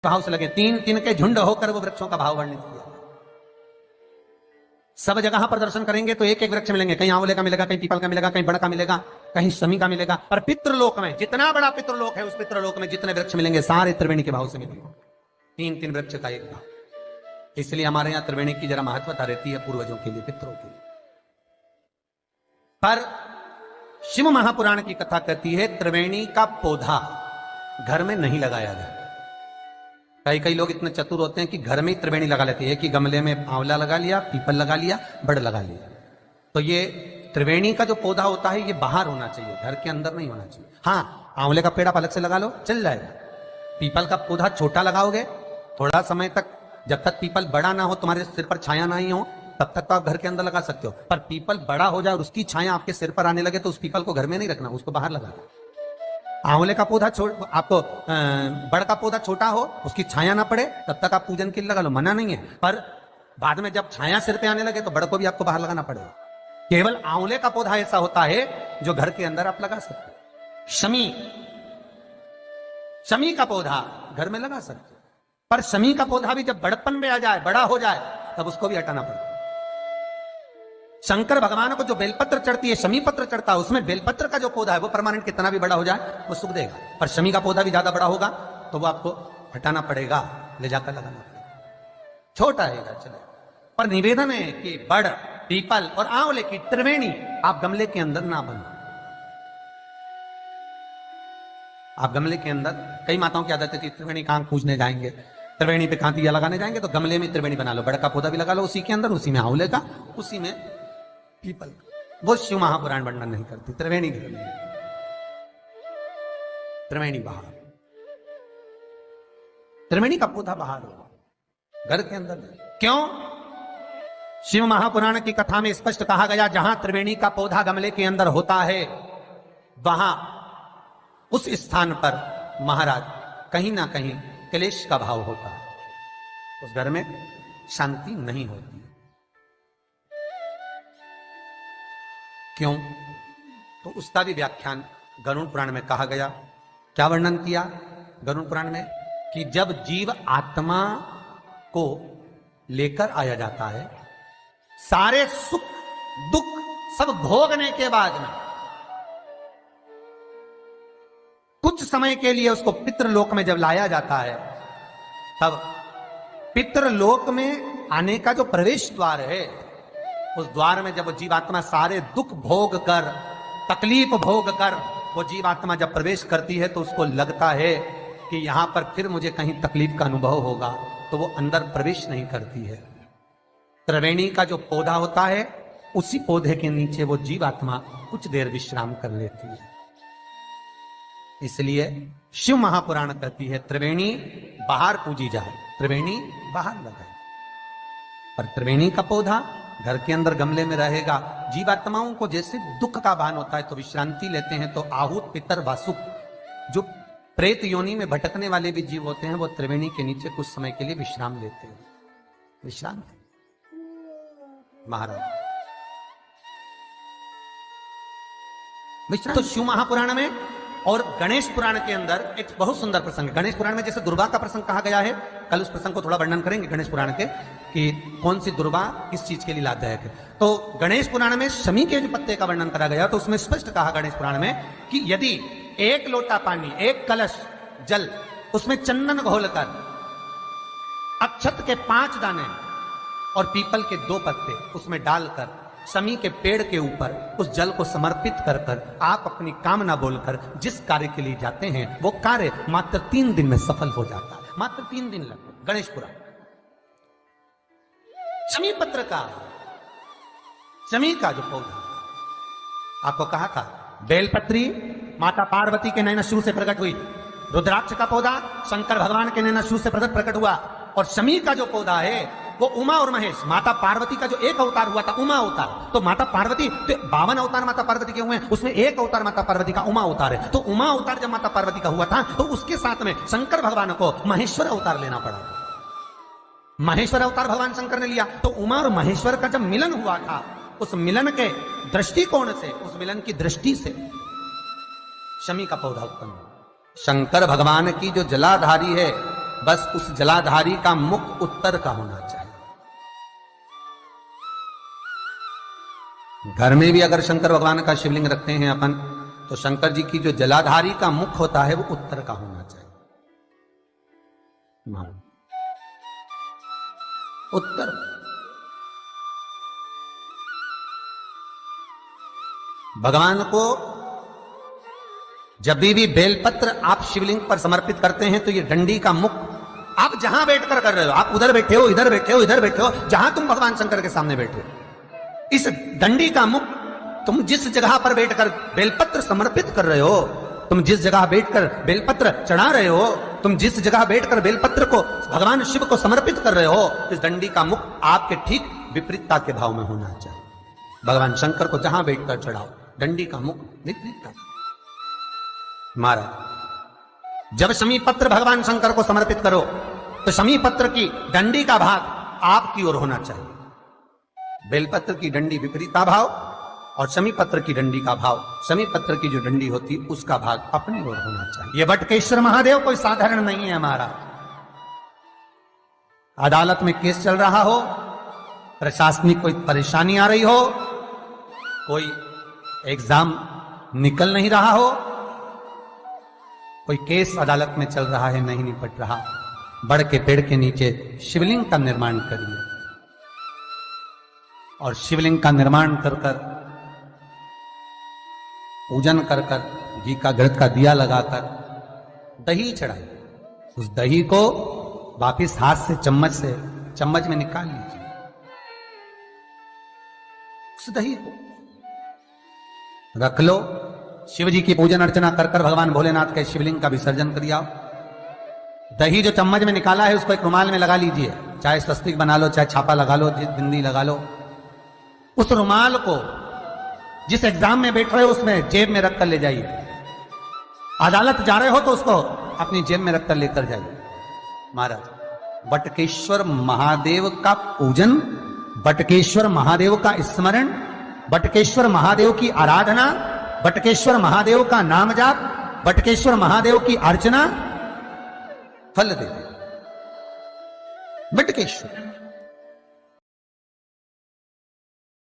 भाव से लगे, तीन तीन के झुंड होकर वो वृक्षों का भाव वर्णित किया। सब जगह पर दर्शन करेंगे तो एक एक वृक्ष मिलेंगे, कहीं आंवले का मिलेगा, कहीं पीपल का मिलेगा, कहीं बड़ का मिलेगा, कहीं शमी का मिलेगा। पर पितृलोक में जितना बड़ा पितृलोक है, उस पितृलोक में जितने वृक्ष मिलेंगे सारे त्रिवेणी के भाव से मिलेंगे। तीन तीन वृक्ष का एक भाव। इसलिए हमारे यहां त्रिवेणी की जरा महत्वता रहती है पूर्वजों के लिए, पितरों के लिए। पर शिव महापुराण की कथा कहती है त्रिवेणी का पौधा घर में नहीं लगाया जाता। कई लोग इतने चतुर होते हैं कि घर में ही त्रिवेणी लगा लेते हैं कि गमले में आंवला लगा लिया, पीपल लगा लिया, बड़ लगा लिया। तो ये त्रिवेणी का जो पौधा होता है ये बाहर होना चाहिए, घर के अंदर नहीं होना चाहिए। हाँ, आंवले का पेड़ आप अलग से लगा लो, चल जाएगा। पीपल का पौधा छोटा लगाओगे, थोड़ा समय तक, जब तक पीपल बड़ा ना हो, तुम्हारे सिर पर छाया नहीं हो, तब तक तो आप घर के अंदर लगा सकते हो। पर पीपल बड़ा हो जाए और उसकी छाया आपके सिर पर आने लगे तो उस पीपल को घर में नहीं रखना, उसको बाहर लगाना। आंवले का पौधा आपको बड़ का पौधा छोटा हो, उसकी छाया ना पड़े, तब तक आप पूजन के लिए लगा लो, मना नहीं है। पर बाद में जब छाया सिर पे आने लगे तो बड़ को भी आपको बाहर लगाना पड़ेगा। केवल आंवले का पौधा ऐसा होता है जो घर के अंदर आप लगा सकते हो। शमी का पौधा घर में लगा सकते हो, पर शमी का पौधा भी जब बड़पन में आ जाए, बड़ा हो जाए, तब उसको भी हटाना पड़ता है। शंकर भगवान को जो बेलपत्र चढ़ती है, शमी पत्र चढ़ता है, उसमें बेलपत्र का जो पौधा है वो परमानेंट कितना भी बड़ा हो जाए वो सुख देगा। पर शमी का पौधा भी ज्यादा बड़ा होगा तो वो आपको हटाना पड़ेगा, ले जाकर लगाना पड़ेगा। छोटा है चले, पर निवेदन है कि बड़, पीपल और आंवले की त्रिवेणी आप गमले के अंदर ना बनो। आप गमले के अंदर, कई माताओं की आदत है कि त्रिवेणी कहां पूजने जाएंगे, त्रिवेणी पे कहां दिया लगाने जाएंगे, तो गमले में त्रिवेणी बना लो, बड़ का पौधा भी लगा लो उसी के अंदर, उसी में आंवले का, उसी में पीपल। वो शिव महापुराण वर्णन नहीं करती। त्रिवेणी घर में, त्रिवेणी बाहर, त्रिवेणी का पौधा बाहर हो, घर के अंदर नहीं। क्यों? शिव महापुराण की कथा में स्पष्ट कहा गया, जहां त्रिवेणी का पौधा गमले के अंदर होता है वहां उस स्थान पर महाराज कहीं ना कहीं क्लेश का भाव होता है, उस घर में शांति नहीं होती। क्यों? तो उसका भी व्याख्यान गरुड़ पुराण में कहा गया। क्या वर्णन किया गरुड़ पुराण में? कि जब जीव आत्मा को लेकर आया जाता है, सारे सुख दुख सब भोगने के बाद में कुछ समय के लिए उसको पितृलोक में जब लाया जाता है, तब पितृलोक में आने का जो प्रवेश द्वार है, उस द्वार में जब वो जीवात्मा सारे दुख भोग कर, तकलीफ भोग कर वो जीवात्मा जब प्रवेश करती है तो उसको लगता है कि यहां पर फिर मुझे कहीं तकलीफ का अनुभव होगा, तो वो अंदर प्रवेश नहीं करती है। त्रिवेणी का जो पौधा होता है, उसी पौधे के नीचे वो जीवात्मा कुछ देर विश्राम कर लेती है। इसलिए शिव महापुराण कहती है त्रिवेणी बाहर पूजी जाए, त्रिवेणी बाहर लगाए। पर त्रिवेणी का पौधा घर के अंदर गमले में रहेगा। जीवात्माओं को जैसे दुख का भान होता है तो विश्रांति लेते हैं, तो आहूत पितर वासुक जो प्रेत योनि में भटकने वाले भी जीव होते हैं, वो त्रिवेणी के नीचे कुछ समय के लिए विश्राम लेते हैं। विश्राम महाराज विश्राम। तो शिव महापुराण में और गणेश पुराण के अंदर एक बहुत सुंदर प्रसंग है। गणेश पुराण में जैसे दुर्गा का प्रसंग कहा गया है, कल उस प्रसंग को थोड़ा वर्णन करेंगे गणेश पुराण के, कि कौन सी दुर्गा किस चीज के लिए लाभदायक है। तो गणेश पुराण में शमी के जो पत्ते का वर्णन करा गया, तो उसमें स्पष्ट कहा गणेश पुराण में कि यदि एक लोटा पानी, एक कलश जल, उसमें चंदन घोलकर अक्षत के 5 दाने और पीपल के 2 पत्ते उसमें डालकर शमी के पेड़ के ऊपर उस जल को समर्पित कर कर आप अपनी कामना बोलकर जिस कार्य के लिए जाते हैं, वो कार्य मात्र 3 दिन में सफल हो जाता है। मात्र 3 दिन लगते। गणेश पुराण शमी पत्र का, शमी का जो पौधा आपको कहा था, बेलपत्री माता पार्वती के नैनशू से प्रकट हुई, रुद्राक्ष का पौधा शंकर भगवान के नैनशू से प्रकट हुआ, और शमी का जो पौधा है वो उमा और महेश, माता पार्वती का जो एक अवतार हुआ था उमा अवतार। तो माता पार्वती, तो 52 अवतार माता पार्वती के हुए हैं, उसमें एक अवतार माता पार्वती का उमा अवतार है। तो उमा अवतार जब माता पार्वती का हुआ था तो उसके साथ में शंकर भगवान को महेश्वर अवतार लेना पड़ा। महेश्वर अवतार भगवान शंकर ने लिया। तो उमा और महेश्वर का जब मिलन हुआ था, उस मिलन के दृष्टिकोण से, उस मिलन की दृष्टि से शमी का पौधा उत्पन्न हुआ। शंकर भगवान की जो जलाधारी है बस उस जलाधारी का मुख उत्तर का होना चाहिए। घर में भी अगर शंकर भगवान का शिवलिंग रखते हैं अपन, तो शंकर जी की जो जलाधारी का मुख होता है वो उत्तर का होना चाहिए। उत्तर। भगवान को जब भी बेलपत्र आप शिवलिंग पर समर्पित करते हैं तो ये डंडी का मुख आप जहां बैठकर कर रहे हो, आप उधर बैठे हो, इधर बैठे हो, इधर बैठे हो, जहां तुम भगवान शंकर के सामने बैठे हो, इस डंडी का मुख तुम जिस जगह पर बैठकर बेलपत्र समर्पित कर रहे हो, तुम जिस जगह बैठकर बेलपत्र चढ़ा रहे हो, तुम जिस जगह बैठकर बेलपत्र को भगवान शिव को समर्पित कर रहे हो, इस डंडी का मुख आपके ठीक विपरीतता के भाव में होना चाहिए। भगवान शंकर को जहां बैठकर चढ़ाओ, डंडी का मुख विपरीतता। महाराज, जब शमी पत्र भगवान शंकर को समर्पित करो तो शमी पत्र की डंडी का भाग आपकी ओर होना चाहिए। बेलपत्र की डंडी विपरीता भाव और शमी पत्र की डंडी का भाव, शमी पत्र की जो डंडी होती उसका भाग अपनी ओर होना चाहिए। यह बटकेश्वर महादेव कोई साधारण नहीं है महाराज। अदालत में केस चल रहा हो, प्रशासनिक कोई परेशानी आ रही हो, कोई एग्जाम निकल नहीं रहा हो, कोई केस अदालत में चल रहा है, नहीं निपट रहा, बड़ के पेड़ के नीचे शिवलिंग का निर्माण करिए और शिवलिंग का निर्माण कर कर, पूजन कर कर, घी का घृत का दिया लगाकर दही चढ़ाइए। उस दही को वापिस हाथ से चम्मच में निकाल लीजिए। उस दही को रख लो, शिव जी की पूजन अर्चना कर कर भगवान भोलेनाथ के शिवलिंग का विसर्जन कर दिया। दही जो चम्मच में निकाला है उसको एक रुमाल में लगा लीजिए, चाहे स्वस्तिक बना लो, चाहे छापा लगा लो, बिंदी लगा लो। उस रुमाल को जिस एग्जाम में बैठ रहे हो उसमें जेब में रखकर ले जाइए। अदालत जा रहे हो तो उसको अपनी जेब में रखकर लेकर जाइए। महाराज, बटकेश्वर महादेव का पूजन, बटकेश्वर महादेव का स्मरण, बटकेश्वर महादेव की आराधना, बटकेश्वर महादेव का नाम जाप, बटकेश्वर महादेव की अर्चना फल दे दे। बटकेश्वर